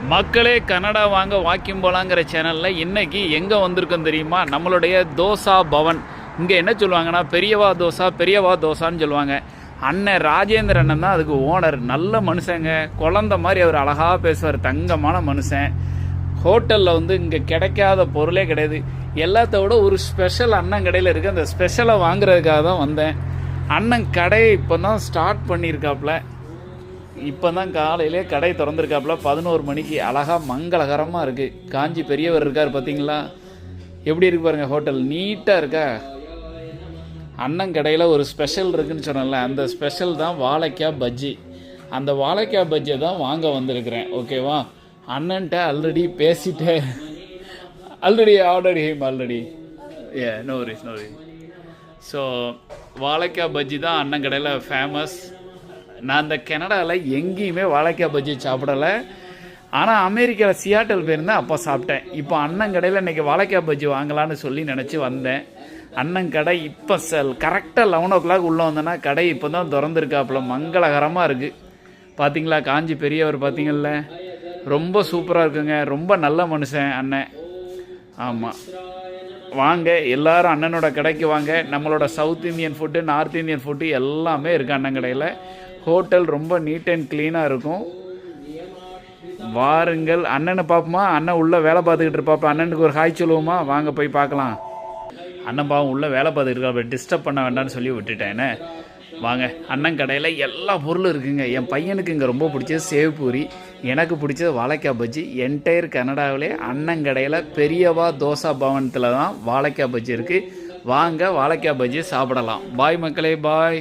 மக்களே கனடா வாங்க வாக்கிங் போகலாங்கிற சேனலில் இன்றைக்கி எங்கே வந்திருக்கோம் தெரியுமா? நம்மளுடைய தோசா பவன். இங்கே என்ன சொல்லுவாங்கன்னா பெரியவா தோசான்னு சொல்லுவாங்க. அண்ணன் ராஜேந்திர அண்ணன் தான் அதுக்கு ஓனர். நல்ல மனுஷங்க, குழந்த மாதிரி அவர் அழகாக பேசுவார், தங்கமான மனுஷன். ஹோட்டலில் இங்கே கிடைக்காத பொருளே கிடையாது. எல்லாத்த விட ஒரு ஸ்பெஷல் அண்ணன் கடையில் இருக்குது. அந்த ஸ்பெஷலை வாங்குறதுக்காக தான் வந்தேன். அண்ணன் கடையை இப்போ தான் ஸ்டார்ட் பண்ணியிருக்காப்புல. இப்போ தான் காலையிலே கடை திறந்துருக்காப்புல 11 மணிக்கு. அழகாக மங்களகரமாக இருக்குது. காஞ்சி பெரியவர் இருக்கார் பார்த்தீங்களா? எப்படி இருக்கு பாருங்கள் ஹோட்டல், நீட்டாக இருக்கா. அண்ணன் கடையில் ஒரு ஸ்பெஷல் இருக்குதுன்னு சொன்னல, அந்த ஸ்பெஷல் தான் வாழைக்காய் பஜ்ஜி. அந்த வாழைக்காய் பஜ்ஜியை தான் வாங்க வந்திருக்கிறேன். ஓகேவா? அண்ணன்ட்ட ஆல்ரெடி பேசிட்டேன். Already know worries. ஸோ வாழைக்காய் பஜ்ஜி தான் அண்ணன் கடையில் ஃபேமஸ். நான் இந்த கனடாவில் எங்கேயுமே வாழைக்காய் பஜ்ஜி சாப்பிடலை. ஆனால் அமெரிக்காவில் சியாட்டல் போயிருந்தேன், அப்போ சாப்பிட்டேன். இப்போ அண்ணன் கடையில் இன்றைக்கி வாழைக்காய் பஜ்ஜி வாங்கலான்னு சொல்லி நினச்சி வந்தேன். அண்ணன் கடை இப்போ கரெக்டாக 11 o'clock உள்ளே வந்தேன்னா கடை இப்போ தான் திறந்துருக்காப்புல. மங்களகரமாக இருக்குது. பார்த்தீங்களா? காஞ்சி பெரியவர் பார்த்தீங்கள்ல, ரொம்ப சூப்பராக இருக்குங்க. ரொம்ப நல்ல மனுஷன் அண்ணன். ஆமாம், வாங்க எல்லோரும் அண்ணனோட கடைக்கு வாங்க. நம்மளோட south Indian food, north Indian food எல்லாமே இருக்குது அண்ணன் கடையில். ஹோட்டல் ரொம்ப நீட் அண்ட் க்ளீனாக இருக்கும். வாருங்கள், அண்ணனை பார்ப்போமா? அண்ணன் உள்ளே வேலை பார்த்துக்கிட்டு இருப்பாப்பா. அண்ணனுக்கு ஒரு ஹாய் சொல்லுவோமா? வாங்க போய் பார்க்கலாம். அண்ணன் பாவம் உள்ளே வேலை பார்த்துக்கிட்டு இருக்காப்ப, டிஸ்டர்ப் பண்ண வேண்டாம்னு சொல்லி விட்டுட்டேன்னு. வாங்க, அண்ணன் கடையில் எல்லா பொருளும் இருக்குங்க. என் பையனுக்கு இங்கே ரொம்ப பிடிச்சது சேவ் பூரி, எனக்கு பிடிச்சது வாழைக்காய் பஜ்ஜி. என்டையர் கனடாவிலே அண்ணன் கடையில் பெரியவா தோசா பவனத்தில் தான் வாழைக்காய் பஜ்ஜி இருக்குது. வாங்க வாழைக்காய் பஜ்ஜி சாப்பிடலாம். பாய் மக்களே, பாய்.